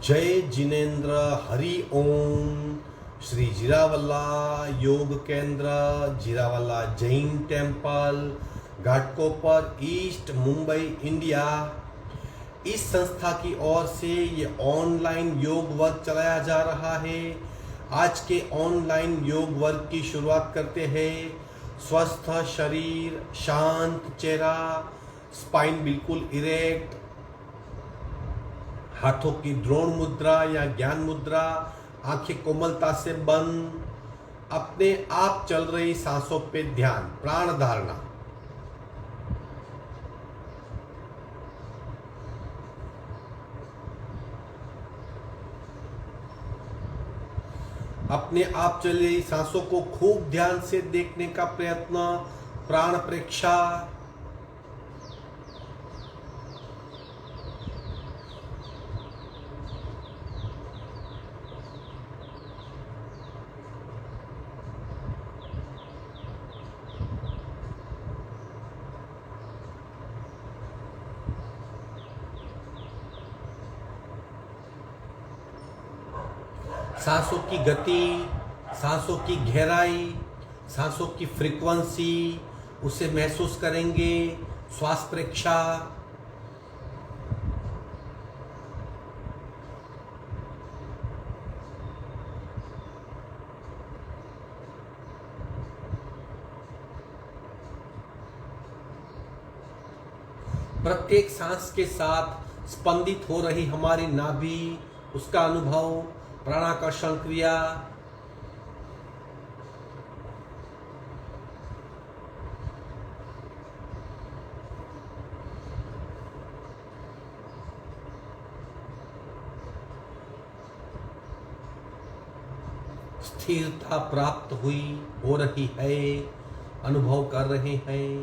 जय जिनेन्द्र हरि ओम। Shri Jiravalla Yog Kendra, Jiravalla Jain temple, Ghatkopar, east Mumbai, India. इस संस्था की ओर से ये ऑनलाइन योग वर्ग चलाया जा रहा है। आज के ऑनलाइन योग वर्ग की शुरुआत करते हैं। स्वस्थ शरीर, शांत चेहरा, स्पाइन बिल्कुल इरेक्ट, हाथों की द्रोण मुद्रा या ज्ञान मुद्रा, आंखें कोमलता से बंद, अपने आप चल रही सांसों पे ध्यान, प्राण धारणा। अपने आप चल रही सांसों को खूब ध्यान से देखने का प्रयत्न, प्राण प्रेक्षा। सांसों की गति, सांसों की गहराई, सांसों की फ्रीक्वेंसी, उसे महसूस करेंगे। श्वास प्रेक्षा। प्रत्येक सांस के साथ स्पंदित हो रही हमारी नाभि, उसका अनुभव, प्राणाकर्षण क्रिया। स्थिरता प्राप्त हो रही है, अनुभव कर रहे हैं।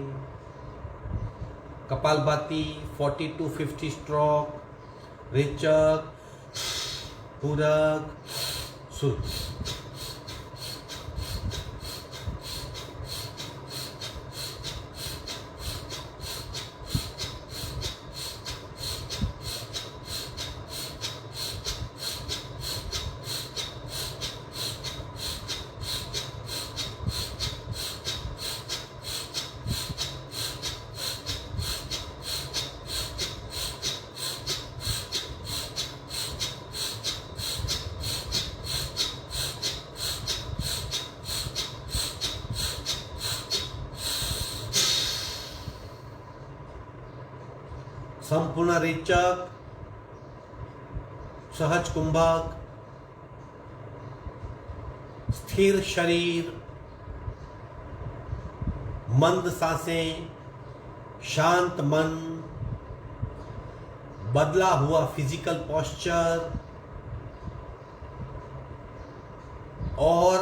कपालभाति 40 to 50 स्ट्रोक, रेचक, पूरक, संपूर्ण रेचक, सहज कुंभक, स्थिर शरीर, मंद सांसें, शांत मन, बदला हुआ फिजिकल पोस्चर और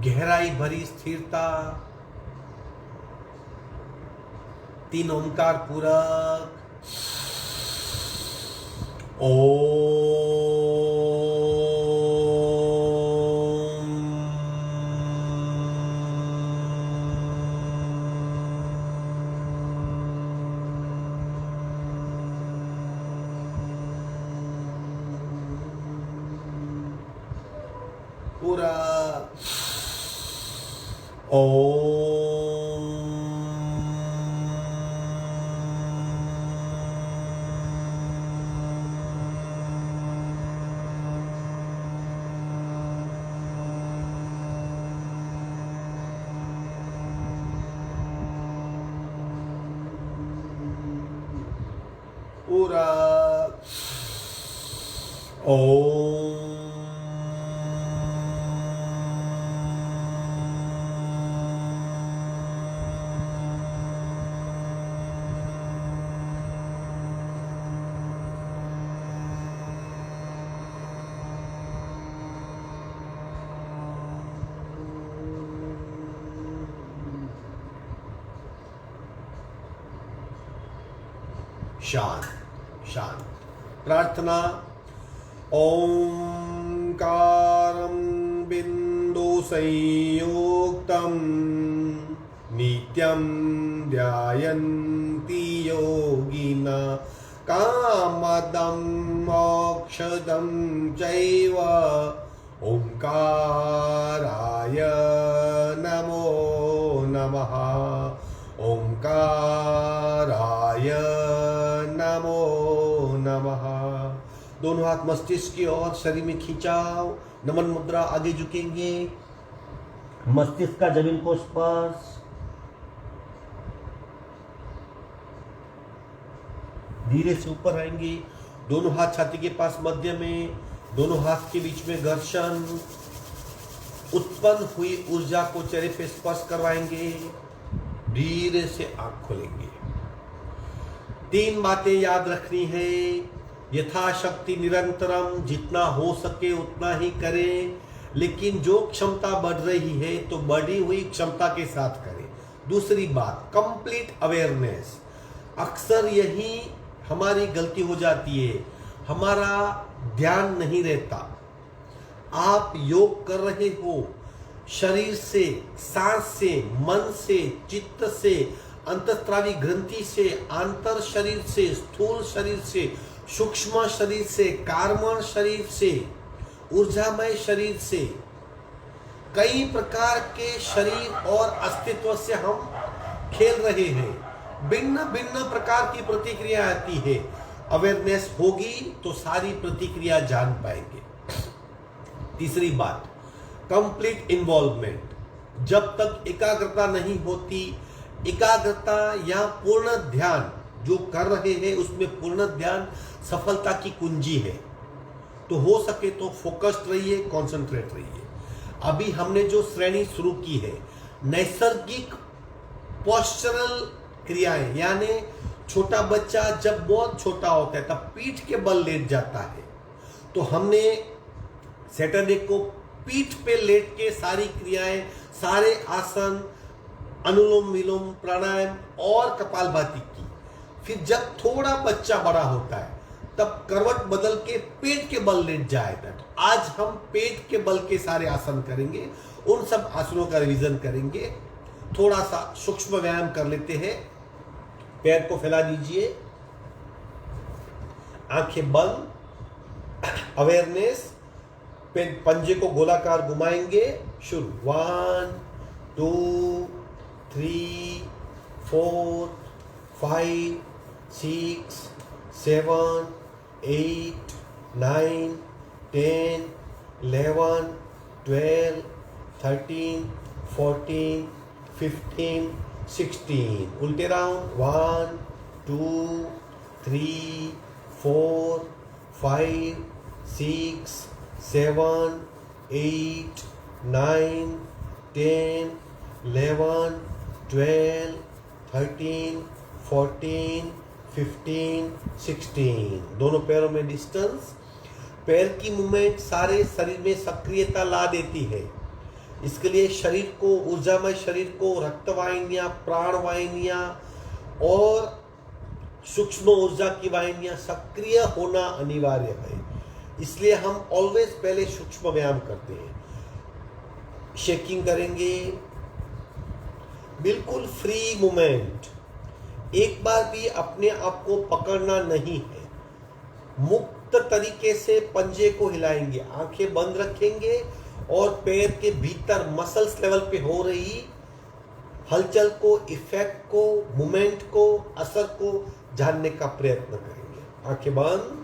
गहराई भरी स्थिरता। 3 ओंकार पूरक। पूरक। पूरा शांत शांत। प्रार्थना। ओंकारं बिंदु संयुक्तं नित्यं ध्यायन्ति योगिनः कामदं मोक्षदं चैव ओंकाराय नमो नमः। ओंकाराय नमो नमः। दोनों हाथ मस्तिष्क की ओर, शरीर में खिंचाव, नमन मुद्रा, आगे झुकेंगे, मस्तिष्क का जमीन को स्पर्श। धीरे से ऊपर आएंगे, दोनों हाथ छाती के पास मध्य में, दोनों हाथ के बीच में घर्षण। उत्पन्न हुई ऊर्जा को चेहरे पे स्पर्श करवाएंगे, धीरे से आंख खोलेंगे। 3 बातें याद रखनी है। यथाशक्ति निरंतरम, जितना हो सके उतना ही करें, लेकिन जो क्षमता बढ़ रही है तो बढ़ी हुई क्षमता के साथ करें। दूसरी बात, कंप्लीट अवेयरनेस। अक्सर यही हमारी गलती हो जाती है, हमारा ध्यान नहीं रहता। आप योग कर रहे हो, शरीर से, सांस से, मन से, चित्त से, अंतःस्त्रावी ग्रंथि से, आंतर शरीर से, स्थूल शरीर से, सूक्ष्म शरीर से, कार्बन शरीर से, ऊर्जामय शरीर से, कई प्रकार के शरीर और अस्तित्व से हम खेल रहे हैं। भिन्न भिन्न प्रकार की प्रतिक्रिया आती है। अवेयरनेस होगी तो सारी प्रतिक्रिया जान पाएंगे। तीसरी बात, कंप्लीट इन्वॉल्वमेंट। जब तक एकाग्रता नहीं होती, एकाग्रता या पूर्ण ध्यान जो कर रहे हैं उसमें पूर्ण ध्यान सफलता की कुंजी है। तो हो सके तो फोकस्ड रहिए, कॉन्सेंट्रेट रहिए। अभी हमने जो श्रेणी शुरू की है, नैसर्गिक पोस्चरल क्रियाएं, यानी छोटा बच्चा जब बहुत छोटा होता है तब पीठ के बल लेट जाता है, तो हमने सैटरडे को पीठ पे लेट के सारी क्रियाएं, सारे आसन, अनुलोम विलोम, प्राणायाम और कपालभाति की। फिर जब थोड़ा बच्चा बड़ा होता है तब करवट बदल के पेट के बल लेट जाएगा। तो आज हम पेट के बल के सारे आसन करेंगे, उन सब आसनों का रिवीजन करेंगे। थोड़ा सा सूक्ष्म व्यायाम कर लेते हैं। पैर को फैला दीजिए, आंखें बंद, अवेयरनेस, पंजे को गोलाकार घुमाएंगे। शुरू, 1 2 3 4 5 6 7 8 9 10 11 12 13 14 15 16। उल्टे राउंड, 1 2 3 4 5 6 7 8 9 10 11 12 13 14 15 16। दोनों पैरों में डिस्टेंस। पैर की मूवमेंट सारे शरीर में सक्रियता ला देती है। इसके लिए शरीर को, ऊर्जामय शरीर को, रक्तवाहिनियां, प्राणवाहिनियां और सूक्ष्म ऊर्जा की वाहिनियां सक्रिय होना अनिवार्य है। इसलिए हम ऑलवेज पहले सूक्ष्म व्यायाम करते हैं। शेकिंग करेंगे, बिल्कुल फ्री मूवमेंट। एक बार भी अपने आप को पकड़ना नहीं है। मुक्त तरीके से पंजे को हिलाएंगे, आंखें बंद रखेंगे और पैर के भीतर मसल्स लेवल पे हो रही हलचल को, इफेक्ट को, मूवमेंट को, असर को जानने का प्रयत्न करेंगे। आंखें बंद,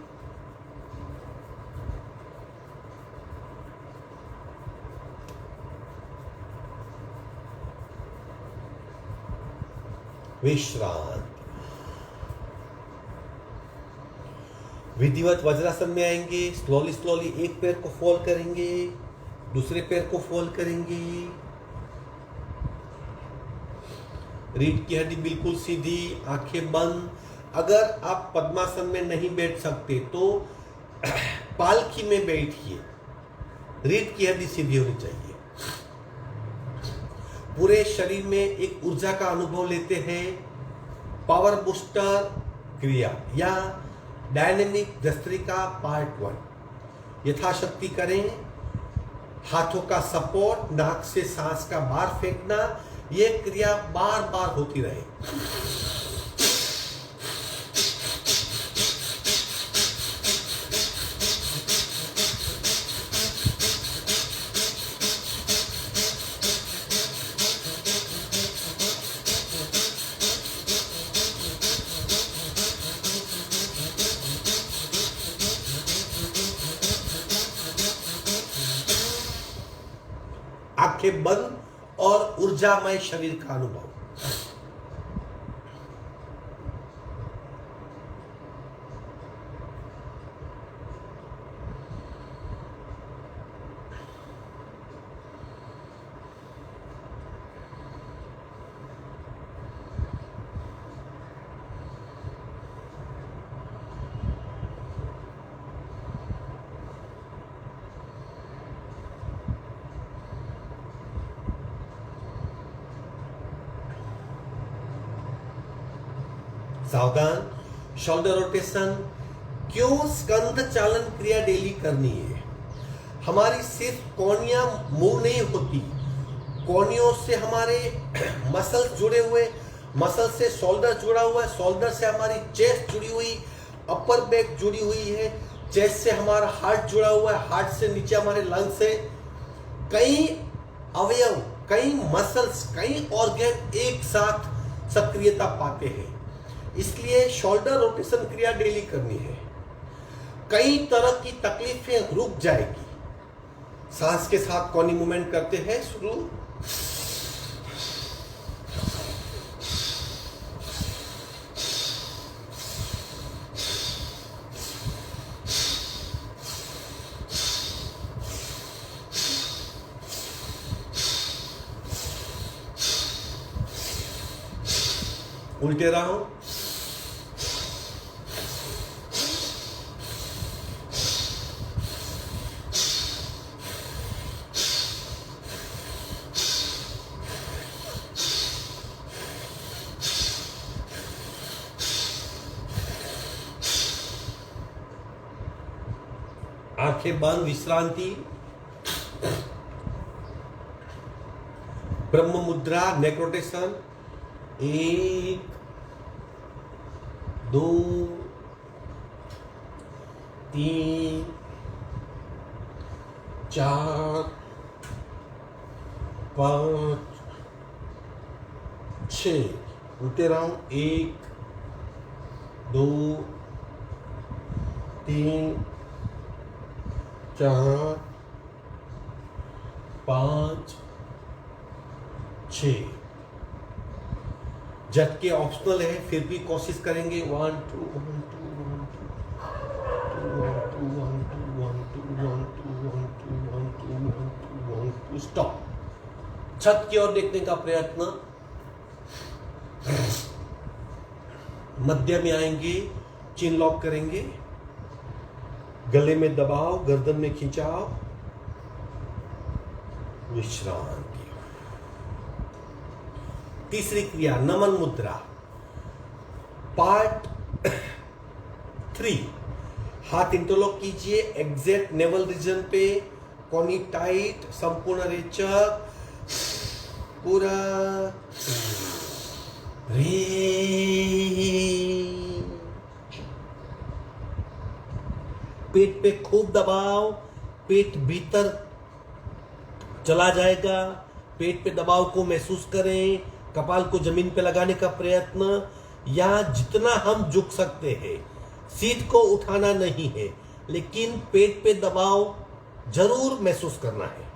विश्रांत। विधिवत वज्रासन में आएंगे। स्लोली स्लोली एक पैर को फोल्ड करेंगे, दूसरे पैर को फोल्ड करेंगे। रीढ़ की हड्डी बिल्कुल सीधी, आंखें बंद। अगर आप पद्मासन में नहीं बैठ सकते तो पालकी में बैठिए। रीढ़ की हड्डी सीधी होनी चाहिए। पूरे शरीर में एक ऊर्जा का अनुभव लेते हैं। पावर बूस्टर क्रिया या डायनेमिक भस्त्रिका पार्ट 1 यथाशक्ति करें। हाथों का सपोर्ट, नाक से सांस का बाहर फेंकना, यह क्रिया बार बार होती रहे। आंखें बंद और ऊर्जामय शरीर का अनुभव। सावधान, शोल्डर रोटेशन। क्यों स्कंध चालन क्रिया डेली करनी है? हमारी सिर्फ कोहनियां मूव नहीं होती, कोहनियों से हमारे मसल्स जुड़े हुए, मसल से शोल्डर जुड़ा हुआ है, शोल्डर से हमारी चेस्ट जुड़ी हुई, अपर बैक जुड़ी हुई है, चेस्ट से हमारा हार्ट जुड़ा हुआ है, हार्ट से नीचे हमारे लंग्स है। कई अवयव, कई मसल्स, कई ऑर्गन एक साथ सक्रियता पाते हैं, इसलिए शोल्डर रोटेशन क्रिया डेली करनी है। कई तरह की तकलीफें रुक जाएगी। सांस के साथ कोनी मूवमेंट करते हैं, शुरू। उल्टे रहो। आंखें बंद, विश्रांति। ब्रह्म मुद्रा, नेक रोटेशन। 1 2 3 4 5 6। उल्टे राउंड। 1 2 3 4 5 6। झटके ऑप्शनल है, फिर भी कोशिश करेंगे। 1 2 1 2 1 2 1 2 1 2 1 2 1 2 1 2 1 2 1 2 1 2। स्टॉप। छत की ओर देखने का प्रयत्न। मध्य में आएंगे, चिन लॉक करेंगे, गले में दबाव, गर्दन में खिंचाव, विश्रांति। तीसरी क्रिया नमन मुद्रा, पार्ट 3। हाथ इंटरलॉक कीजिए एग्जैक्ट नेवल रीजन पे, कोनी टाइट, संपूर्ण रेचक, पूरा रे। पेट पे खूब दबाव, पेट भीतर चला जाएगा। पेट पे दबाव को महसूस करें, कपाल को जमीन पे लगाने का प्रयत्न। यहां जितना हम झुक सकते हैं, सीट को उठाना नहीं है, लेकिन पेट पे दबाव जरूर महसूस करना है।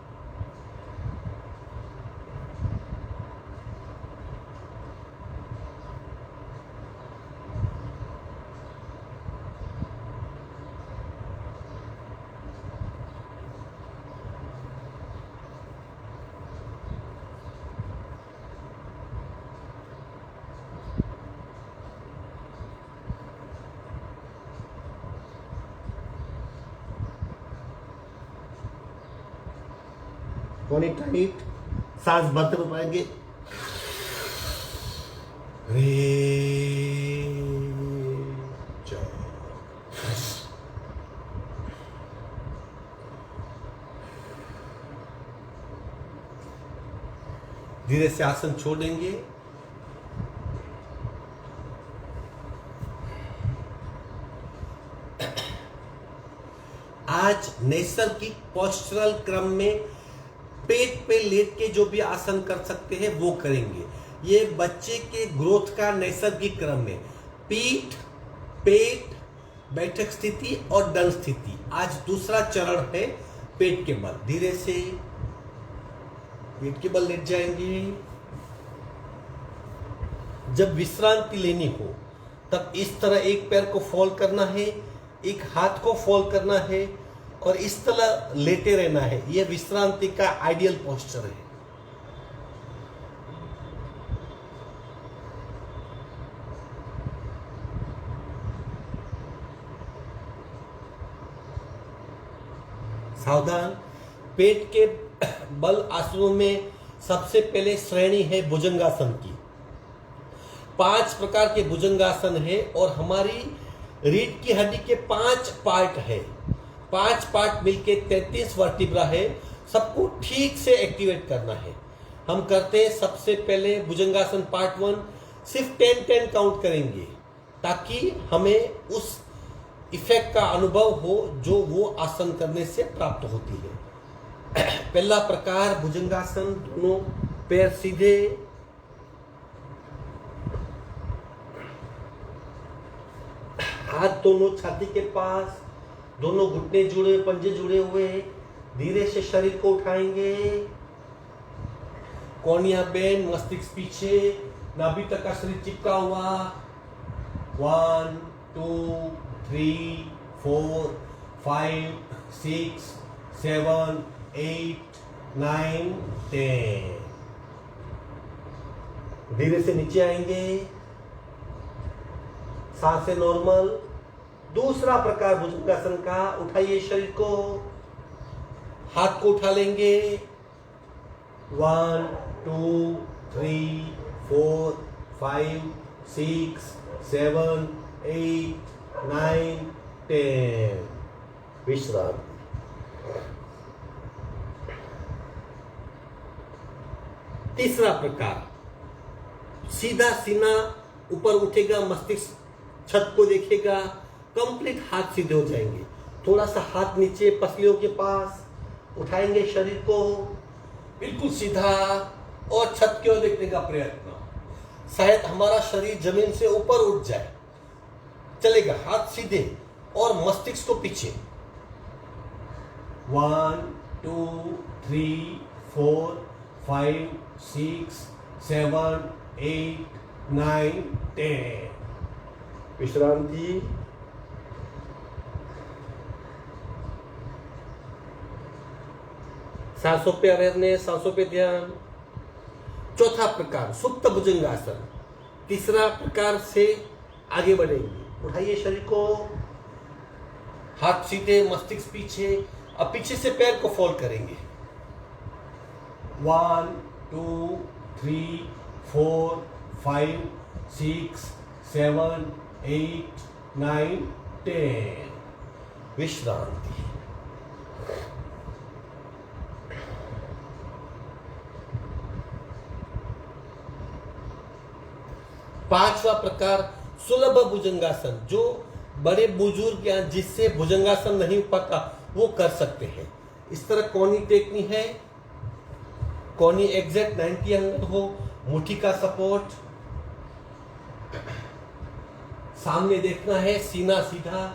कोनी टाइट, सांस बंद कर पाएंगे। रे धीरे से आसन छोड़ देंगे। आज नैसर्गिक पोस्चरल क्रम में पेट पे लेट के जो भी आसन कर सकते हैं वो करेंगे। ये बच्चे के ग्रोथ का नैसर्गिक क्रम है। पीठ, पेट, बैठक स्थिति और दंड स्थिति। आज दूसरा चरण है पेट के बल। धीरे से पेट के बल लेट जाएंगे। जब विश्रांति लेनी हो तब इस तरह एक पैर को फोल्ड करना है, एक हाथ को फोल्ड करना है और इस तरह लेटे रहना है। यह विश्रांति का आइडियल पोस्चर है। सावधान, पेट के बल आसनों में सबसे पहले श्रेणी है भुजंगासन की। 5 प्रकार के भुजंगासन है और हमारी रीढ़ की हड्डी के 5 पार्ट है। 5 पार्ट मिलके 33 वर्टिब्रा है। सबको ठीक से एक्टिवेट करना है। हम करते हैं सबसे पहले भुजंगासन पार्ट 1, सिर्फ 10-10 काउंट करेंगे ताकि हमें उस इफेक्ट का अनुभव हो जो वो आसन करने से प्राप्त होती है। पहला प्रकार भुजंगासन, दोनों पैर सीधे, हाथ दोनों छाती के पास, दोनों घुटने जुड़े, पंजे जुड़े हुए। धीरे से शरीर को उठाएंगे, कोनिया बेंड, मस्तिष्क पीछे, नाभि तक का शरीर चिपका हुआ। 1 2 3 4 5 6 7 8 9 10। धीरे से नीचे आएंगे, सांसें नॉर्मल। दूसरा प्रकार भुजंगासन का, उठाइए शरीर को, हाथ को उठा लेंगे। 1 2 3 4 5 6 7 8 9 10। विश्राम। तीसरा प्रकार, सीधा सीना ऊपर उठेगा, मस्तिष्क छत को देखेगा, कंप्लीट हाथ सीधे हो जाएंगे। थोड़ा सा हाथ नीचे पसलियों के पास, उठाएंगे शरीर को बिल्कुल सीधा और छत की ओर देखने का प्रयत्न। शायद हमारा शरीर जमीन से ऊपर उठ जाए, चलेगा। हाथ सीधे और मस्तिष्क को पीछे। 1 2 3 4 5 6 7 8 9 10। विश्रांति। सांसों पे अवेयरनेस, सांसों पे ध्यान। चौथा प्रकार सुप्त भुजंगासन। तीसरा प्रकार से आगे बढ़ेंगे, उठाइए शरीर को, हाथ सीधे, मस्तिष्क पीछे। अब पीछे से पैर को फोल्ड करेंगे। 1 2 3 4 5 6 7 8 9 10। विश्रांति। पांचवा प्रकार सुलभ भुजंगासन, जो बड़े बुजुर्ग या जिससे भुजंगासन नहीं पाता वो कर सकते हैं। इस तरह कोनी टेकनी है, कोनी एग्जैक्ट 90 एंगल हो, मुट्ठी का सपोर्ट, सामने देखना है, सीना सीधा,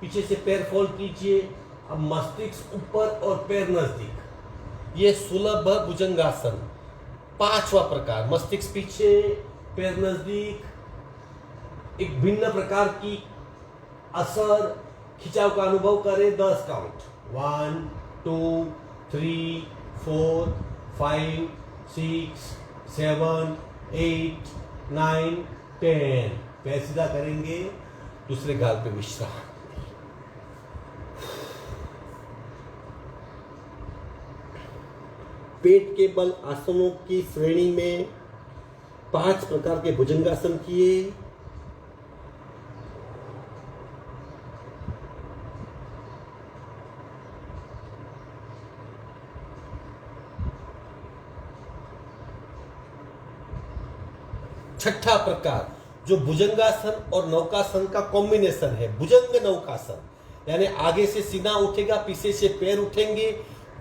पीछे से पैर फोल्ड कीजिए। अब मस्तिष्क ऊपर और पैर नजदीक। ये सुलभ भुजंगासन, पांचवा प्रकार। मस्तिष्क पीछे, पैर नजदीक। एक भिन्न प्रकार की असर, खिंचाव का अनुभव करें। 10 काउंट। 1 2 3 4 5 6 7 8 9 10। पैर सीधा करेंगे, दूसरे गाल पे विश्राम। पेट के बल आसनों की श्रेणी में 5 प्रकार के भुजंगासन किए। छठा प्रकार जो भुजंगासन और नौकासन का कॉम्बिनेशन है, भुजंग नौकासन, यानी आगे से सीना उठेगा, पीछे से पैर उठेंगे,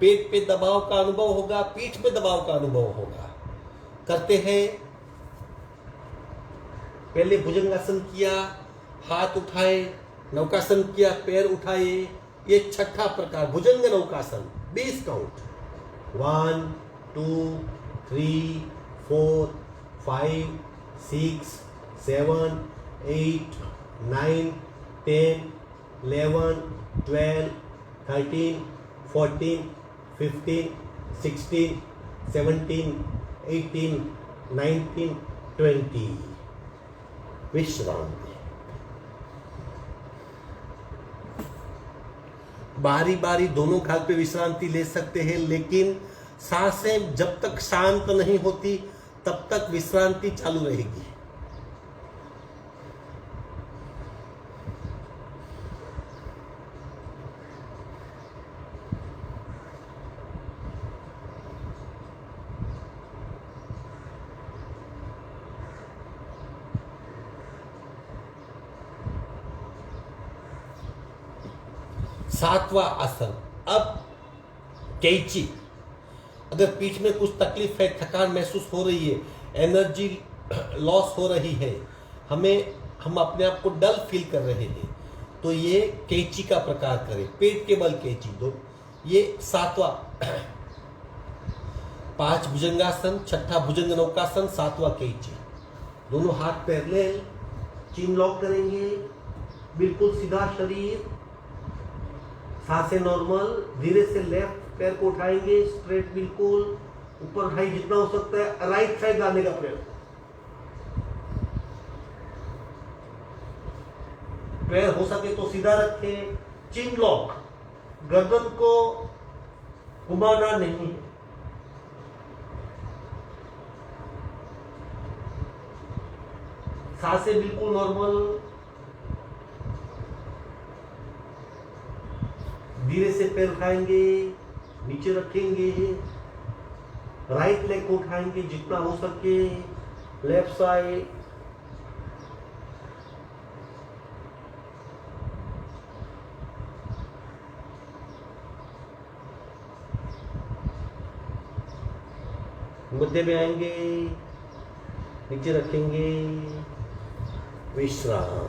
पेट पे दबाव का अनुभव होगा, पीठ पे दबाव का अनुभव होगा। करते हैं। पहले भुजंगासन किया, हाथ उठाए, नौकासन किया, पैर उठाए। ये छठा प्रकार भुजंग नौकासन। 20 काउंट। 1 2 3 4 5 6 7 8 9 10 11 12 13 14 15 16 17 18 19 20 विश्राम। बारी बारी दोनों घाल पे विश्रांति ले सकते हैं, लेकिन सांसें जब तक शांत नहीं होती तब तक विश्रांति चालू रहेगी। सातवां आसन। अब कैची। अगर पीठ में कुछ तकलीफ है, थकान महसूस हो रही है, एनर्जी लॉस हो रही है, हम अपने आप को डल फील कर रहे हैं, तो ये कैची का प्रकार करें। पेट के बल कैची दो। ये सातवां 5 भुजंगासन, छठा भुजंग नौकासन, सातवां कैची। दोनों हाथ पैरेलल, चिन लॉक करेंगे, बिल्कुल सीधा शरीर, सांसें नॉर्मल। धीरे से लेफ्ट पैर को उठाएंगे, स्ट्रेट बिल्कुल ऊपर उठाइए जितना हो सकता है, राइट साइड लाने का प्रयत्न। पैर हो सके तो सीधा रखें, चिन लॉक, गर्दन को घुमाना नहीं। सांसें बिल्कुल नॉर्मल। धीरे से पैर उठाएंगे, नीचे रखेंगे, राइट लेग को उठाएंगे जितना हो सके, लेफ्ट साइड। मध्य में आएंगे, नीचे रखेंगे, विश्राम।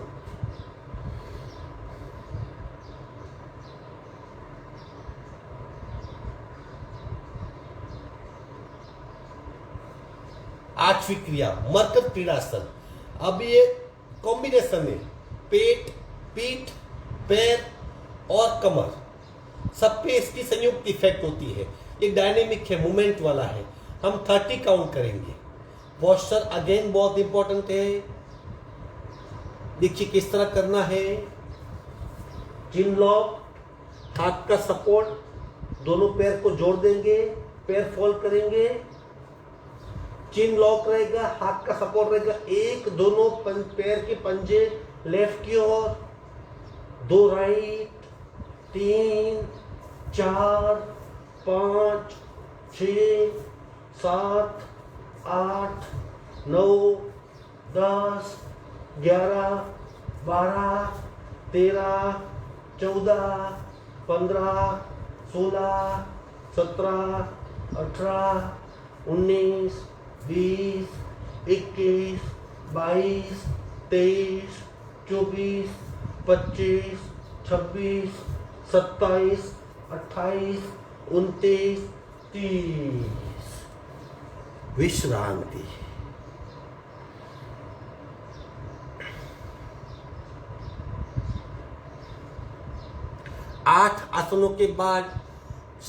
आठवीं क्रिया मरकत क्रीड़ासन। अब ये कॉम्बिनेशन है, पेट, पीठ, पैर और कमर, सब पे इसकी संयुक्त इफेक्ट होती है। ये डायनेमिक है, मूवमेंट वाला है। हम 30 काउंट करेंगे। पोस्चर अगेन बहुत इंपॉर्टेंट है। देखिए किस तरह करना है। चिन लॉक, हाथ का सपोर्ट, दोनों पैर को जोड़ देंगे, पैर फोल्ड करेंगे, चिन लॉक रहेगा, हाथ का सपोर्ट रहेगा। एक दोनों पैर के पंजे लेफ्ट की ओर, 2 राइट, 3 4 5 6 7 8 9 10 11 12 13 14 15 16 17 18 19 20 21 22 23 24 25 26 27 28 29 30। विश्रांति। आठ आसनों के बाद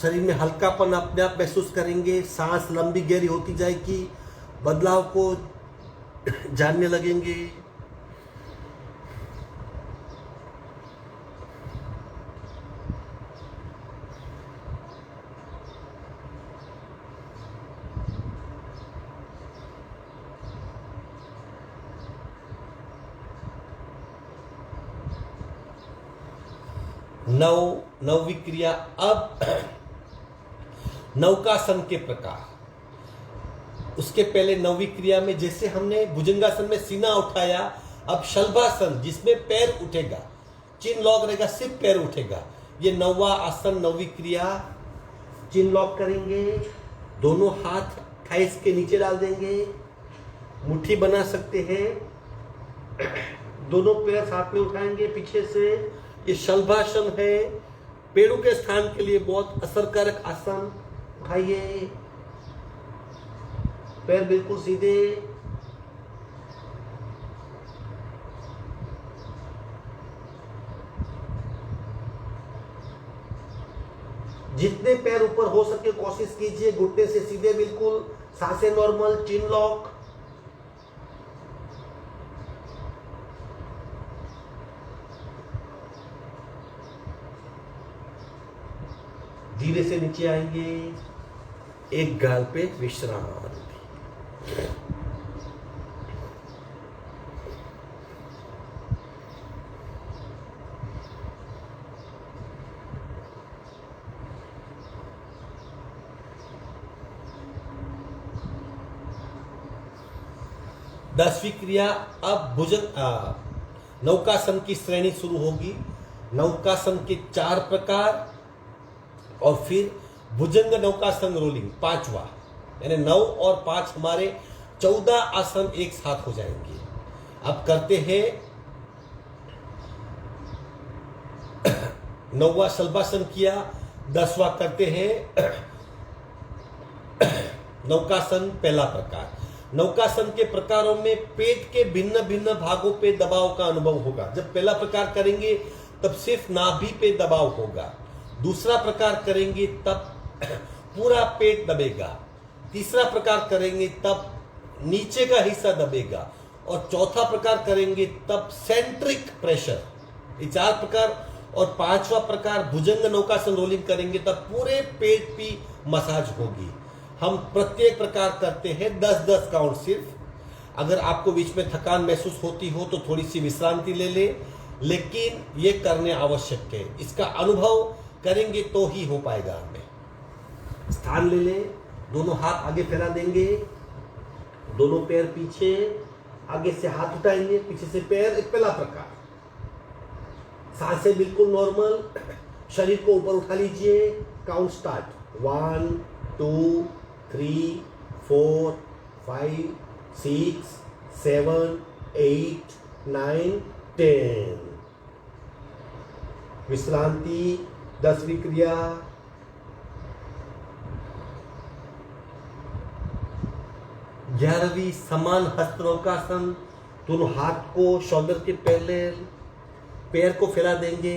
शरीर में हल्कापन अपने आप महसूस करेंगे। सांस लंबी गहरी होती जाएगी, बदलाव को जानने लगेंगे। नौवीं क्रिया। अब नौकासन के प्रकार। उसके पहले नौवीं क्रिया में जैसे हमने भुजंगासन में सीना उठाया, अब शलभासन जिसमें पैर उठेगा, चिन लॉक रहेगा, सिर्फ पैर उठेगा। ये नौवां आसन, नौवीं क्रिया। चिन लॉक करेंगे, दोनों हाथ थाइस के नीचे डाल देंगे, मुट्ठी बना सकते हैं, दोनों पैर साथ में उठाएंगे पीछे से। ये शलभासन है, पेड़ों के स्थान के लिए बहुत असरकारक आसन। उठाइए, पैर बिल्कुल सीधे, जितने पैर ऊपर हो सके कोशिश कीजिए, घुटने से सीधे बिल्कुल, सांसें नॉर्मल, चिन लॉक। धीरे से नीचे आएंगे, एक गाल पे विश्राम। 10वीं क्रिया। अब भुजंग नौकासन की श्रेणी शुरू होगी। नौकासन के 4 प्रकार और फिर भुजंग नौकासन रोलिंग 5वां, यानी 9 और 5 हमारे 14 आसन एक साथ हो जाएंगे। अब करते हैं 9वां शल्भासन किया, 10वां करते हैं नौकासन पहला प्रकार। नौकासन के प्रकारों में पेट के भिन्न भिन्न भागों पे दबाव का अनुभव होगा। जब पहला प्रकार करेंगे तब सिर्फ नाभि पे दबाव होगा, दूसरा प्रकार करेंगे तब पूरा पेट दबेगा, तीसरा प्रकार करेंगे तब नीचे का हिस्सा दबेगा और चौथा प्रकार करेंगे तब सेंट्रिक प्रेशर। ये 4 प्रकार और 5वां प्रकार भुजंग नौकासन रोलिंग करेंगे तब पूरे पेट की मसाज होगी। हम प्रत्येक प्रकार करते हैं 10-10 काउंट सिर्फ। अगर आपको बीच में थकान महसूस होती हो तो थोड़ी सी विश्रांति ले ले, लेकिन ये करने आवश्यक है। इसका अनुभव करेंगे तो ही हो पाएगा। हमें स्थान ले ले, दोनों हाथ आगे फैला देंगे, दोनों पैर पीछे, आगे से हाथ उठाएंगे, पीछे से पैर। एक पहला प्रकार, सांसें बिल्कुल नॉर्मल, शरीर को ऊपर उठा लीजिए। Count start. 1 2 3 4 5 6 7 8 9 10। विश्रांति। 10वीं क्रिया। ग्यारहवीं समान हस्त नौकासन। दोनों हाथ को शोल्डर के पहले, पैर को फैला देंगे,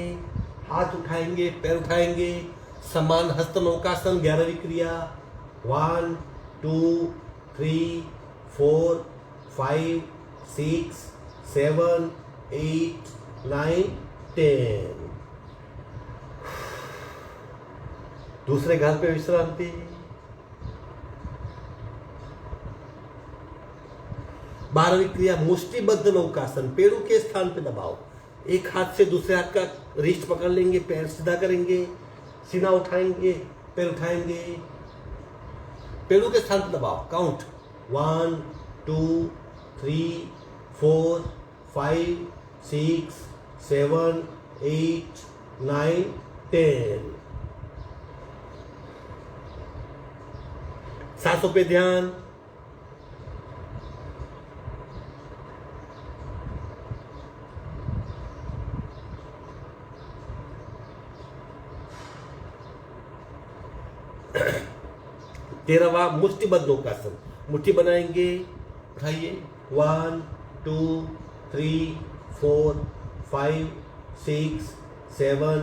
हाथ उठाएंगे, पैर उठाएंगे। समान हस्त नौकासन 11वीं क्रिया। 1 2 3 4 5 6 7 8 9 10। दूसरे गाल पे विश्रांति। बारहवीं क्रिया मुष्टिबद्ध नौकासन। पेड़ों के स्थान पे दबाव। एक हाथ से दूसरे हाथ का रिस्ट पकड़ लेंगे, पैर सीधा करेंगे, सीना उठाएंगे, पैर उठाएंगे, पेड़ों के स्थान पे दबाव। काउंट 1 2 3 4 5 6 7 8 9 10। सांसों पे ध्यान। तेरहवां मुष्टिबद्ध नौकासन। मुट्ठी बनाएंगे, उठाइए। 1 2 3 4 5 6 7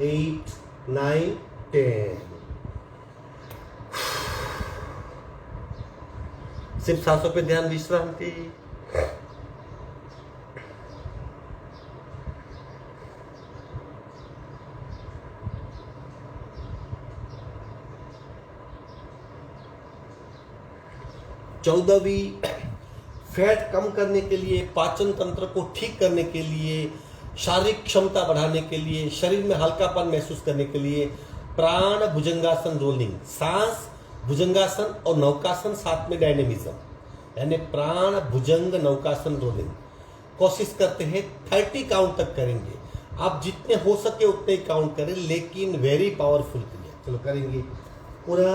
8 9 10। सिर्फ सांसों पे ध्यान, विश्रांति। चौदहवीं फैट कम करने के लिए, पाचन तंत्र को ठीक करने के लिए, शारीरिक क्षमता बढ़ाने के लिए, शरीर में हल्कापन महसूस करने के लिए प्राण भुजंगासन रोलिंग। सांस, भुजंगासन और नौकासन साथ में डायनेमिज्म, यानी प्राण भुजंग नौकासन रोलिंग। कोशिश करते हैं 30 काउंट तक करेंगे। आप जितने हो सके उतने काउंट करें, लेकिन वेरी पावरफुल क्रिया। चलो करेंगे पूरा।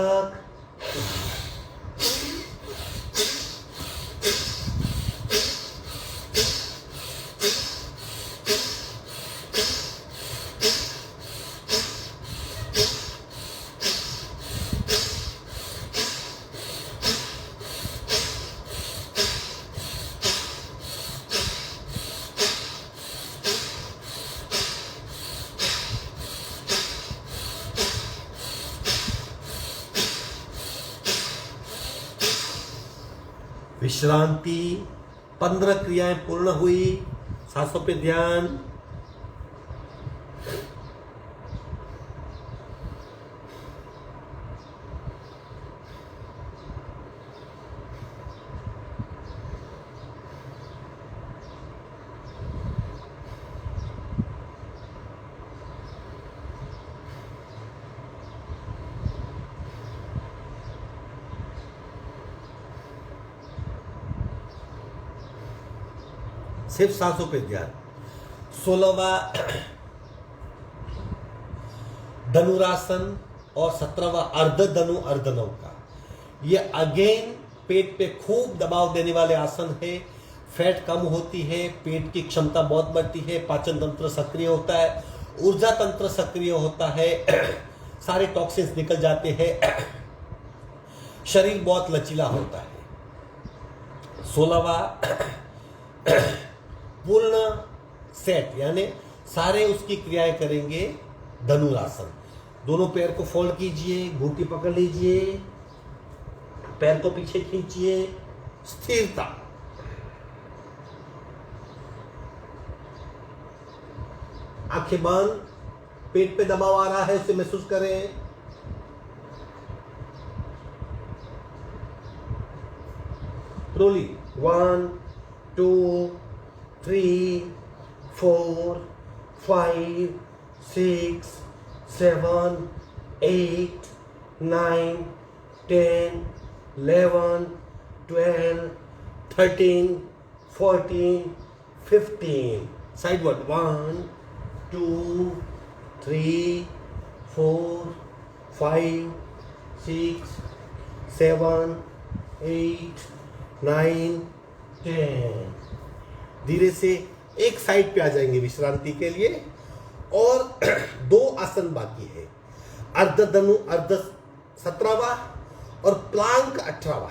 विश्रांति। 15 क्रियाएं पूर्ण हुई। सांसों पे ध्यान। सिर्फ सांसों पे ध्यान। 16वां धनुरासन और 17वां अर्ध धनु अर्ध नौका। ये अगेन पेट पे खूब दबाव देने वाले आसन है। फैट कम होती है, पेट की क्षमता बहुत बढ़ती है, पाचन तंत्र सक्रिय होता है, ऊर्जा तंत्र सक्रिय होता है, सारे टॉक्सिन्स निकल जाते हैं, शरीर बहुत लचीला होता है। 16वां पूर्ण सेट यानी सारे उसकी क्रियाएं करेंगे धनुरासन। दोनों पैर को फोल्ड कीजिए, घुटनी पकड़ लीजिए, पैर को पीछे खींचिए, स्थिरता। आंखें बंद, पेट पे दबाव आ रहा है उसे महसूस करें। Rolling 1 2 3 4 5 6 7 8 9 10 11 12 13 14 15 sideward 1 2 3 4 5 6 7 8 9 10। धीरे से एक साइड पे आ जाएंगे विश्रांति के लिए। और 2 आसन बाकी है। अर्ध धनु अर्ध 17वां और प्लांक 18वां।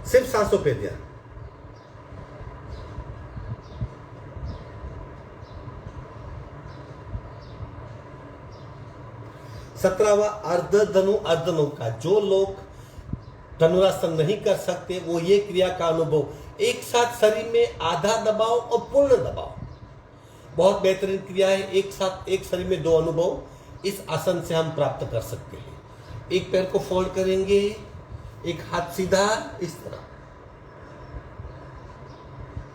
सिर्फ सांसों पे ध्यान। सत्रहवां अर्ध धनु अर्ध नौका। जो लोग धनुरासन नहीं कर सकते वो ये क्रिया का अनुभव एक साथ शरीर में आधा दबाव और पूर्ण दबाव, बहुत बेहतरीन क्रिया है। एक साथ एक शरीर में 2 अनुभव इस आसन से हम प्राप्त कर सकते हैं। एक पैर को फोल्ड करेंगे, एक हाथ सीधा इस तरह,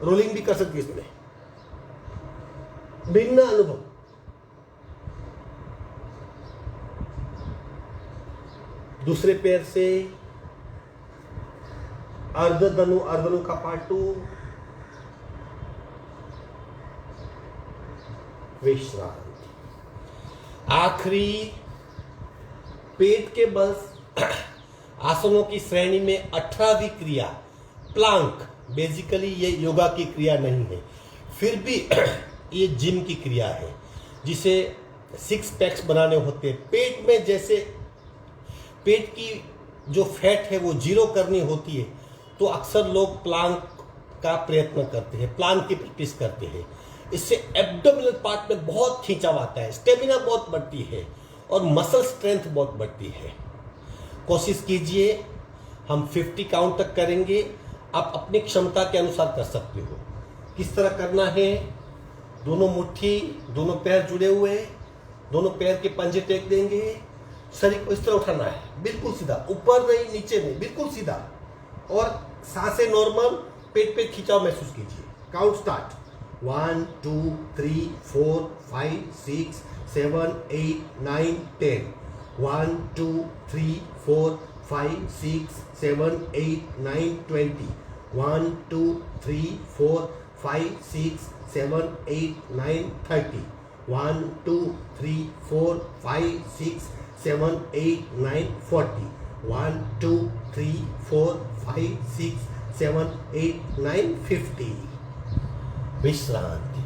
रोलिंग भी कर सकते इसमें, भिन्न अनुभव। दूसरे पैर से अर्ध धनु का पार्ट 2। विश्रांति। आखिरी पेट के बल आसनों की श्रेणी में 18वीं क्रिया प्लांक। बेसिकली ये योगा की क्रिया नहीं है, फिर भी ये जिम की क्रिया है जिसे 6 पैक्स बनाने होते हैं। पेट में जैसे पेट की जो फैट है वो 0 करनी होती है तो अक्सर लोग प्लांक का प्रयत्न करते हैं, प्लांक की प्रैक्टिस करते हैं। इससे एब्डोमिनल पार्ट में बहुत खींचाव आता है, स्टेमिना बहुत बढ़ती है और मसल स्ट्रेंथ बहुत बढ़ती है। कोशिश कीजिए, हम 50 काउंट तक करेंगे, आप अपनी क्षमता के अनुसार कर सकते हो। किस तरह करना है? दोनों मुट्ठी, दोनों पैर जुड़े हुए, दोनों पैर के पंजे टेक देंगे, शरीर को इस तरह उठाना है, बिल्कुल सीधा, ऊपर नहीं नीचे नहीं, बिल्कुल सीधा। और सांसें नॉर्मल, पेट पे खिंचाव महसूस कीजिए। Count start. 1 2 3 4 5 6 7 8 9 10। 1 2 3 4 5 6 7 8 9 20। 1 2 3 4 5 6 7 8 9 30। 1 2 3 4 5 6 7 8 9 40। 1 2 3 4 5 6 7 8 9 50। विश्रांति।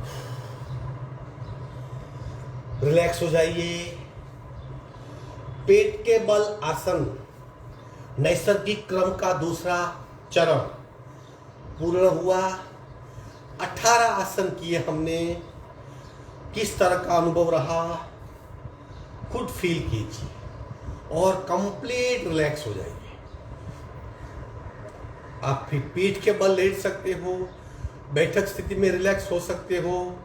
रिलैक्स हो जाइए। पेट के बल आसन नैसर्गिक क्रम का दूसरा चरण पूर्ण हुआ। 18 आसन किए हमने। किस तरह का अनुभव रहा खुद फील कीजिए। और कंप्लीट रिलैक्स हो जाएंगे। आप फिर पीठ के बल लेट सकते हो, बैठक स्थिति में रिलैक्स हो सकते हो।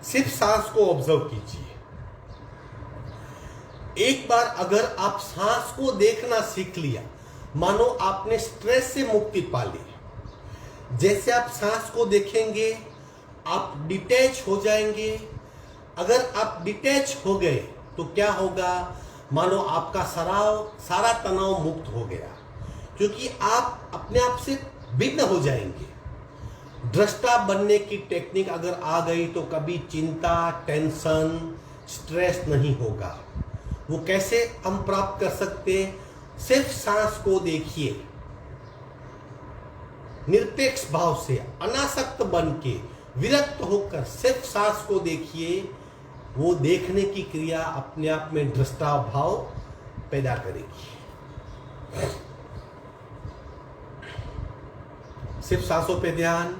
सिर्फ सांस को ऑब्जर्व कीजिए। एक बार अगर आप सांस को देखना सीख लिया, मानो आपने स्ट्रेस से मुक्ति पा ली। जैसे आप सांस को देखेंगे आप डिटैच हो जाएंगे। अगर आप डिटैच हो गए तो क्या होगा, मानो आपका सारा तनाव मुक्त हो गया, क्योंकि आप अपने आप से भिन्न हो जाएंगे। दृष्टा बनने की टेक्निक अगर आ गई तो कभी चिंता, टेंशन, स्ट्रेस नहीं होगा। वो कैसे हम प्राप्त कर सकते हैं? सिर्फ सांस को देखिए, निरपेक्ष भाव से, अनासक्त बन के, विरक्त होकर सिर्फ सांस को देखिए। वो देखने की क्रिया अपने आप में दृष्टा भाव पैदा करेगी। सिर्फ सांसों पे ध्यान।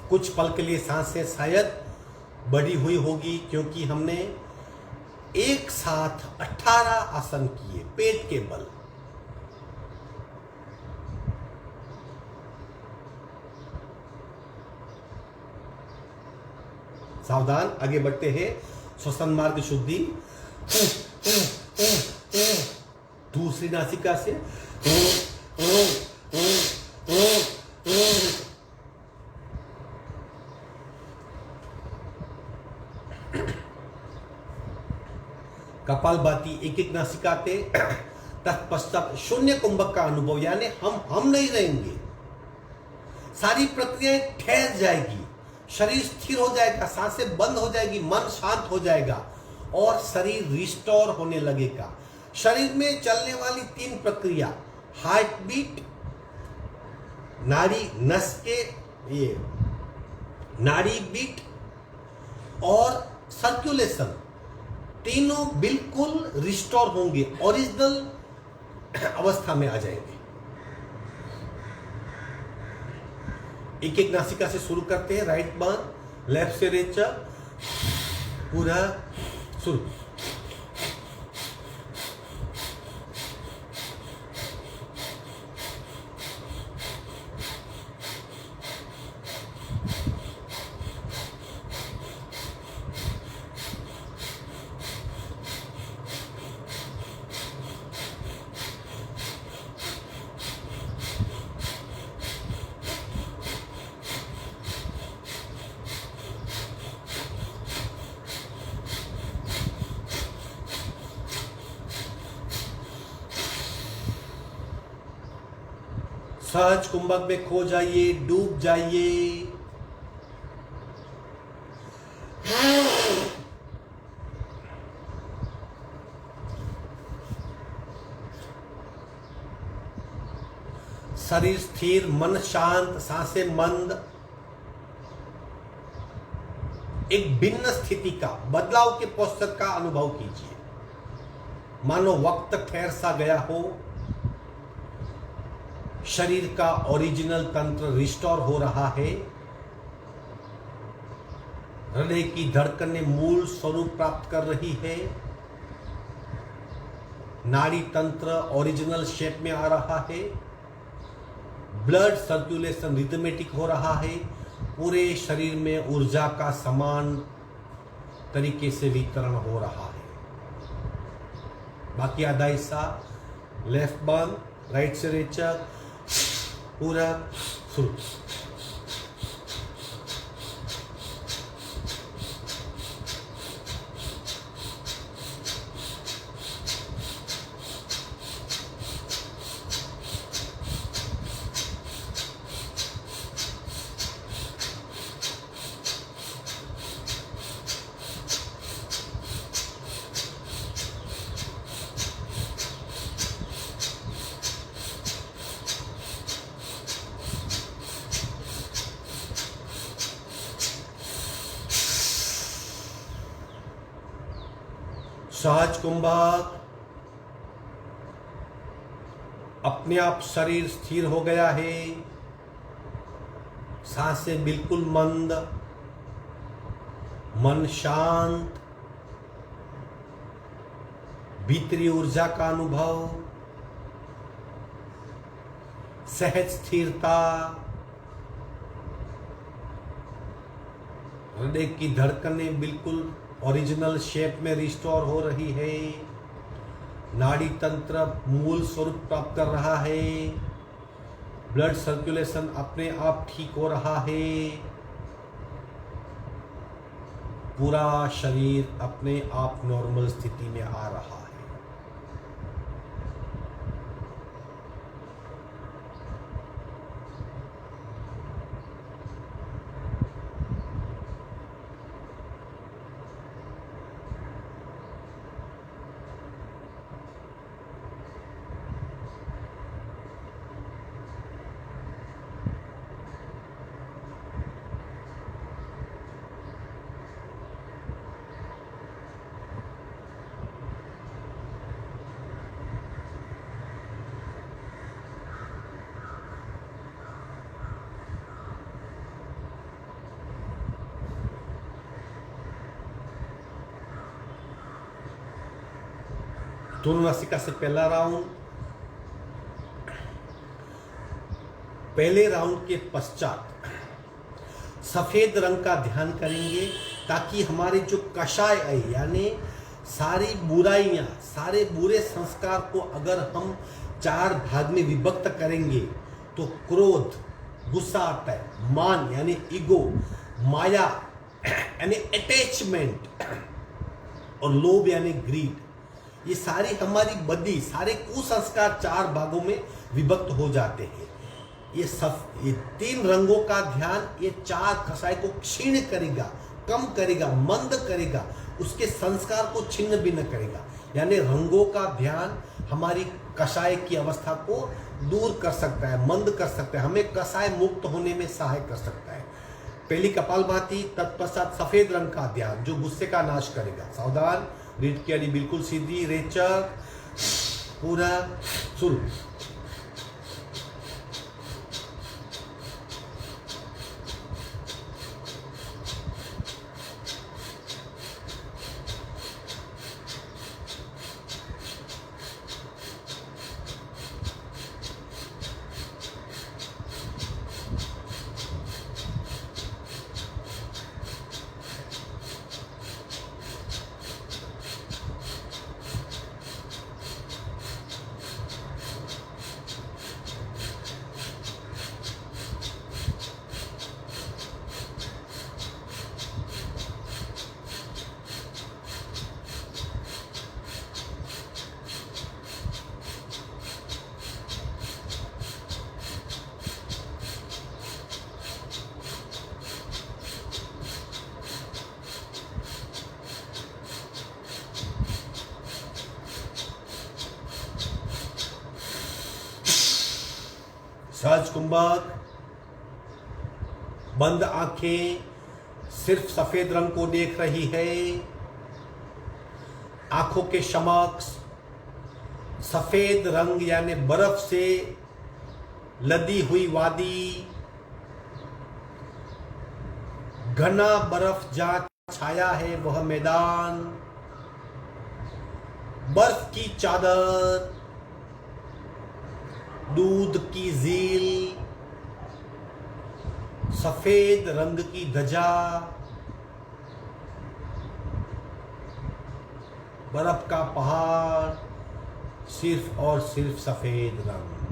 कुछ पल के लिए सांसें शायद बढ़ी हुई होगी, क्योंकि हमने एक साथ 18 आसन किए पेट के बल। सावधान, आगे बढ़ते हैं। श्वसन मार्ग शुद्धि। दूसरी नासिका से कपालभाति एक एक नासिका के तत्पश्चात शून्य कुंभक का अनुभव, यानी हम नहीं रहेंगे। सारी प्रक्रियाएं ठहर जाएगी, शरीर स्थिर हो जाएगा, सांसें बंद हो जाएगी, मन शांत हो जाएगा और शरीर रिस्टोर होने लगेगा। शरीर में चलने वाली 3 प्रक्रिया, हार्ट बीट, नाड़ी नस के ये नाड़ी बीट और सर्कुलेशन, तीनों बिल्कुल रिस्टोर होंगे, ओरिजिनल अवस्था में आ जाएंगे। एक एक नासिका से शुरू करते हैं। राइट बांध, लेफ्ट से रेचा, पूरा शुरू। सहज कुंभक में खो जाइए, डूब जाइए। शरीर स्थिर, मन शांत, सांसें मंद। एक भिन्न स्थिति का, बदलाव के पोस्टर का अनुभव कीजिए, मानो वक्त ठहर सा गया हो। शरीर का ओरिजिनल तंत्र रिस्टोर हो रहा है। हृदय की धड़कनें मूल स्वरूप प्राप्त कर रही है। नाड़ी तंत्र ओरिजिनल शेप में आ रहा है। ब्लड सर्कुलेशन रिदमेटिक हो रहा है। पूरे शरीर में ऊर्जा का समान तरीके से वितरण हो रहा है। बाकी आधा हिस्सा, लेफ्ट बांध, राइट से रेचक, पूरा शुरू। सहज कुंभक, अपने आप शरीर स्थिर हो गया है। सांसें बिल्कुल मंद, मन शांत, भीतरी ऊर्जा का अनुभव, सहज स्थिरता, हृदय की धड़कनें बिल्कुल ओरिजिनल शेप में रिस्टोर हो रही है, नाड़ी तंत्र मूल स्वरूप प्राप्त कर रहा है, ब्लड सर्कुलेशन अपने आप ठीक हो रहा है, पूरा शरीर अपने आप नॉर्मल स्थिति में आ रहा है। दोनों नासिका से पहला राउंड, पहले राउंड के पश्चात सफेद रंग का ध्यान करेंगे ताकि हमारे जो कषाय है यानी सारी बुराइयां, सारे बुरे संस्कार को अगर हम 4 भाग में विभक्त करेंगे तो क्रोध, गुस्सा आता है, मान यानी ईगो, माया यानी अटैचमेंट और लोभ यानी ग्रीड, ये सारी हमारी बदी, सारे कुसंस्कार 4 भागों में विभक्त हो जाते हैं। ये 3 रंगों का ध्यान ये 4 कषाय को क्षीण करेगा, कम करेगा, मंद करेगा, उसके संस्कार को छिन्न भिन्न करेगा। यानी रंगों का ध्यान हमारी कषाय की अवस्था को दूर कर सकता है, मंद कर सकता है, हमें कषाय मुक्त होने में सहाय कर सकता है। पहली कपालभाति, तत्पश्चात सफेद रंग का ध्यान जो गुस्से का नाश करेगा। सावधान, रीढ़ की हड्डी बिल्कुल सीधी, रेचक, पूरा शुरू। सहज कुंभक, बंद आंखें, सिर्फ सफेद रंग को देख रही है। आंखों के समक्ष सफेद रंग यानी बर्फ से लदी हुई वादी, घना बर्फ जहां छाया है वह मैदान, बर्फ की चादर, दूध की झील, सफेद रंग की ध्वजा, बर्फ का पहाड़, सिर्फ और सिर्फ सफेद रंग,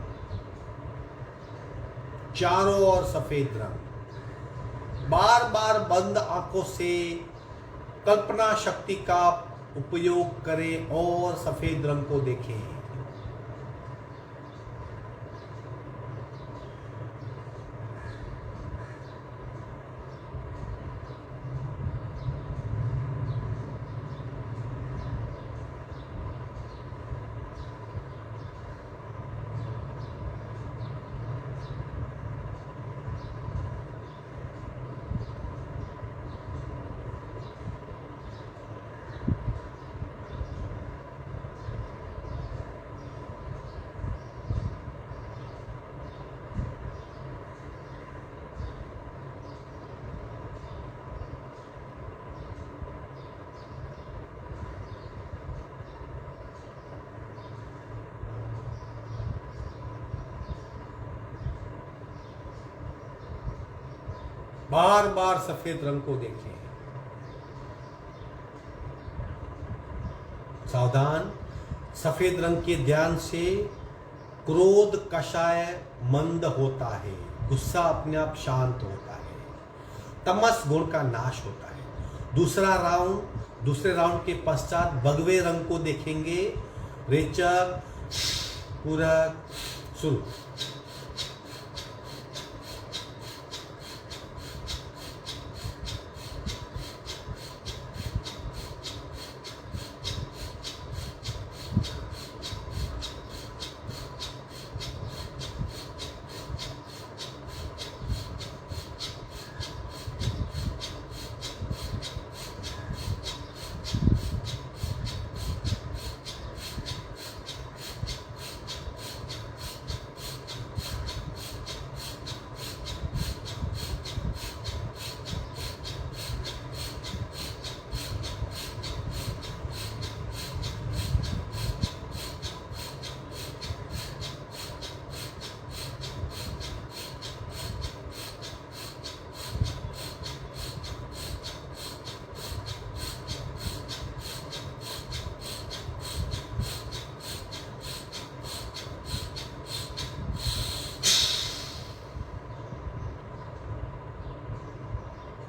चारों ओर सफेद रंग। बार बार बंद आंखों से कल्पना शक्ति का उपयोग करें और सफेद रंग को देखें। बार बार सफेद रंग को देखें। सावधान, सफेद रंग के ध्यान से क्रोध कषाय मंद होता है, गुस्सा अपने आप शांत होता है, तमस गुण का नाश होता है। दूसरे राउंड के पश्चात भगवे रंग को देखेंगे। रेचक, पूरक, शुरू।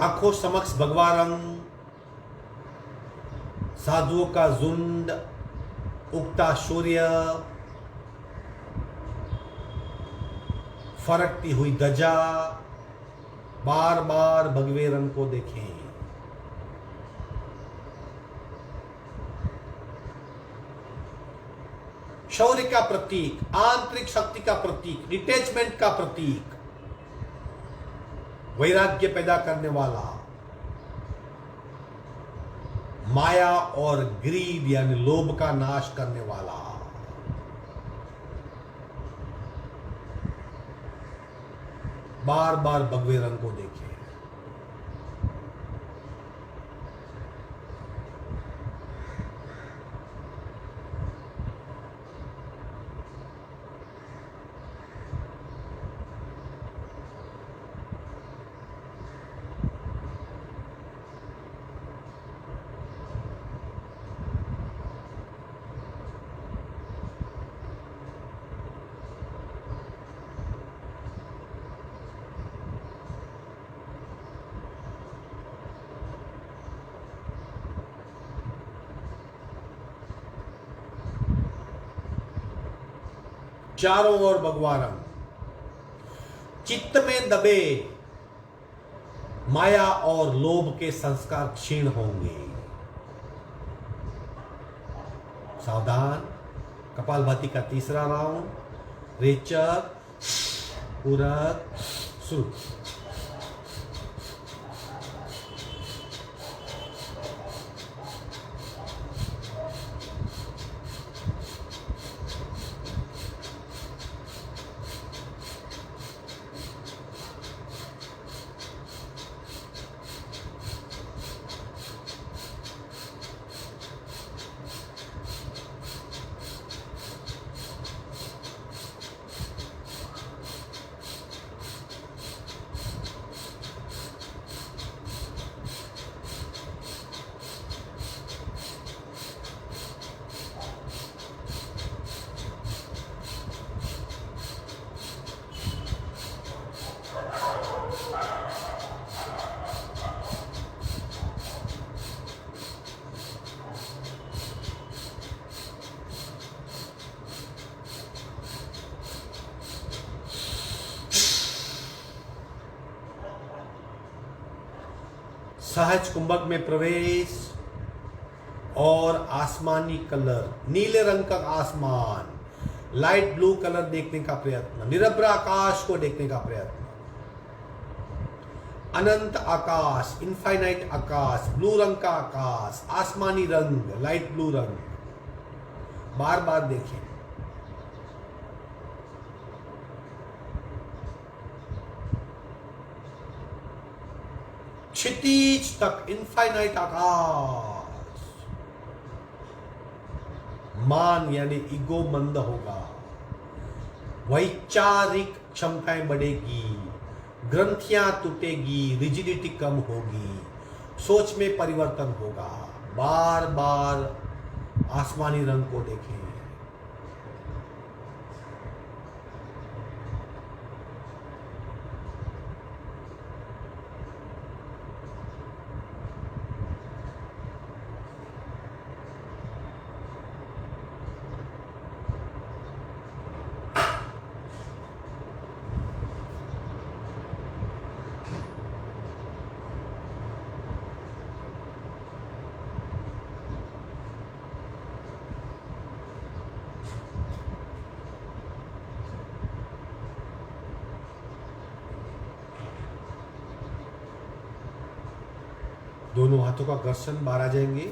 आंखों समक्ष भगवा रंग, साधुओं का झुंड, उगता सूर्य, फरकती हुई ध्वजा। बार बार भगवे रंग को देखें। शौर्य का प्रतीक, आंतरिक शक्ति का प्रतीक, डिटैचमेंट का प्रतीक, वैराग्य पैदा करने वाला, माया और ग्रीड यानी लोभ का नाश करने वाला। बार बार भगवे रंग को देखें। चारों ओर भगवा रंग, चित्त में दबे माया और लोभ के संस्कार क्षीण होंगे। सावधान, कपालभाति का तीसरा राउंड। रेचक, पूरक, शुरू। सहज कुंभक में प्रवेश और आसमानी कलर, नीले रंग का आसमान, लाइट ब्लू कलर देखने का प्रयत्न, निरभ्र आकाश को देखने का प्रयत्न, अनंत आकाश, इनफाइनाइट आकाश, ब्लू रंग का आकाश, आसमानी रंग, लाइट ब्लू रंग, बार बार देखें। क्षितिज तक इनफाइनाइट आकाश। मान यानी ईगो मंद होगा, वैचारिक क्षमताएं बढ़ेगी, ग्रंथियां टूटेगी, रिजिडिटी कम होगी, सोच में परिवर्तन होगा। बार बार आसमानी रंग को देखें। दोनों हाथों का घर्षण बाहर आ जाएंगे।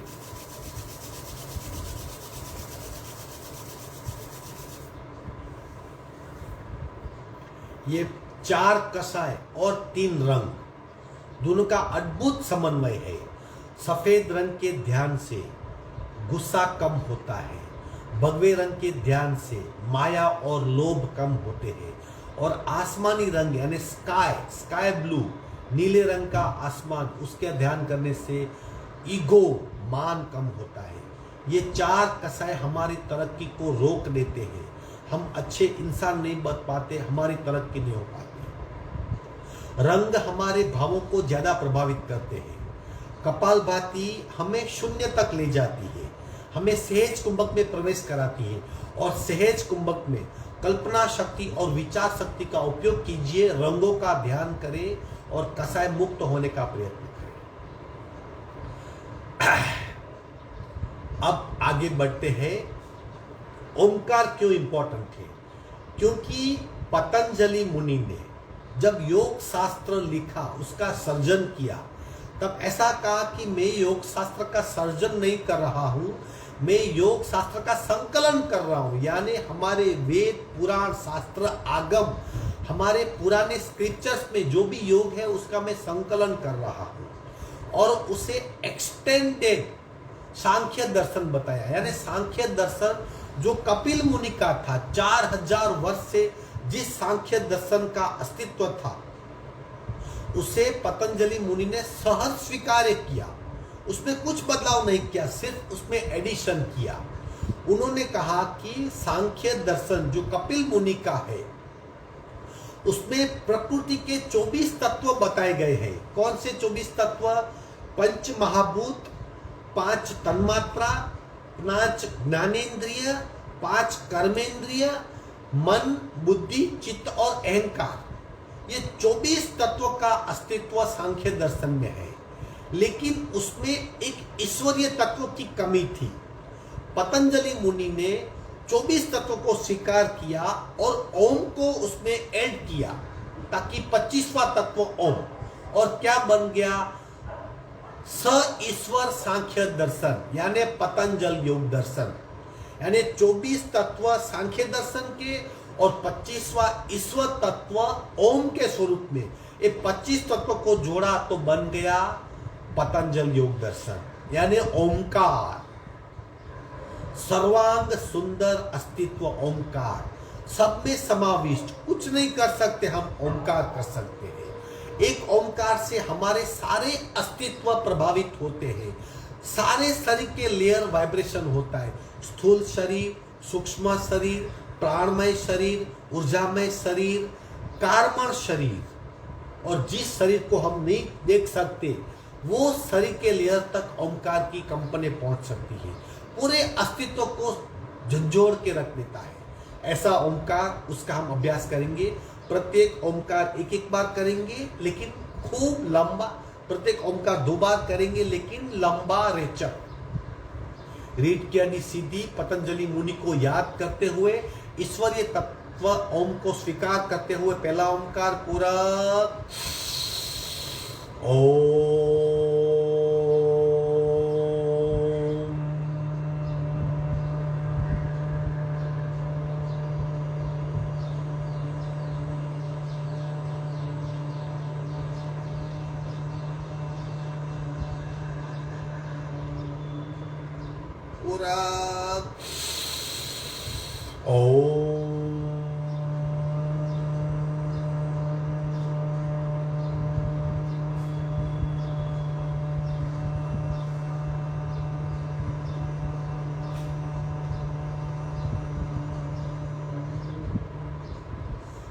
ये 4 कसाय और 3 रंग दोनों का अद्भुत समन्वय है। सफेद रंग के ध्यान से गुस्सा कम होता है, भगवे रंग के ध्यान से माया और लोभ कम होते हैं, और आसमानी रंग यानी स्काई ब्लू, नीले रंग का आसमान, उसके ध्यान करने से ईगो, मान कम होता है। ये 4 कसाय हमारी तरक्की को रोक देते हैं। हम अच्छे इंसान नहीं बन पाते, हमारी तरक्की नहीं हो पाती। रंग हमारे भावों को ज्यादा प्रभावित करते हैं। कपालभाति हमें शून्य तक ले जाती है, हमें सहज कुंभक में प्रवेश कराती है, और सहज कुंभक में कल्पना शक्ति और विचार शक्ति का उपयोग कीजिए। रंगों का ध्यान करें और कसाय मुक्त होने का प्रयत्न करें। अब आगे बढ़ते हैं। ओमकार क्यों इंपॉर्टेंट है? क्योंकि पतंजलि मुनि ने जब योग शास्त्र लिखा, उसका सर्जन किया, तब ऐसा कहा कि मैं योग शास्त्र का सर्जन नहीं कर रहा हूं, मैं योग शास्त्र का संकलन कर रहा हूं। यानी हमारे वेद, पुराण, शास्त्र, आगम, हमारे पुराने स्क्रिप्चर्स में जो भी योग है उसका मैं संकलन कर रहा हूं, और उसे एक्सटेंडेड सांख्य दर्शन बताया। यानी सांख्य दर्शन जो कपिल मुनि का था, 4000 वर्ष से जिस सांख्य दर्शन का अस्तित्व था, उसे पतंजलि मुनि ने सहज स्वीकार किया। उसमें कुछ बदलाव नहीं किया, सिर्फ उसमें एडिशन किया। उन्होंने कहा कि सांख्य दर्शन जो कपिल मुनि का है, उसमें प्रकृति के 24 तत्व बताए गए हैं। कौन से 24 तत्व? 5 महाभूत, 5 तन्मात्रा, 5 ज्ञानेन्द्रिय, 5 कर्मेंद्रिय, मन, बुद्धि, चित्त और अहंकार। ये 24 तत्वों का अस्तित्व सांख्य दर्शन में है, लेकिन उसमें एक ईश्वरीय तत्व की कमी थी। पतंजलि मुनि ने 24 तत्वों को स्वीकार किया और ओम को उसमें ऐड किया, ताकि 25वां तत्व ओम, और क्या बन गया? स ईश्वर सांख्य दर्शन, यानी पतंजल योग दर्शन। यानी 24 तत्व सांख्य दर्शन के और 25वां ईश्वर तत्व ओम के स्वरूप में, ये 25 तत्व को जोड़ा तो बन गया पतंजल योग दर्शन, यानी ओमकार। सर्वांग सुंदर अस्तित्व ओमकार, सब में समाविष्ट, कुछ नहीं कर सकते हम, ओमकार कर सकते हैं। एक ओमकार से हमारे सारे अस्तित्व प्रभावित होते हैं, सारे शरीर के लेयर वाइब्रेशन होता है। स्थूल शरीर, सूक्ष्म शरीर, प्राणमय शरीर, ऊर्जामय शरीर, कार्बन शरीर, और जिस शरीर को हम नहीं देख सकते, वो शरीर के लेयर तक ओमकार की कंपनी पहुंच सकती है, पूरे अस्तित्व को झंझोड़ के रख देता है। ऐसा ओमकार, उसका हम अभ्यास करेंगे। प्रत्येक ओमकार एक एक बार करेंगे, लेकिन खूब लंबा। प्रत्येक ओमकार 2 बार करेंगे, लेकिन लंबा, रेचक। रीढ़ की हड्डी सीधी, पतंजलि मुनि को याद करते हुए, ईश्वरीय तत्व ओम को स्वीकार करते हुए, पहला ओमकार पूरा ओम। पूरा ओम।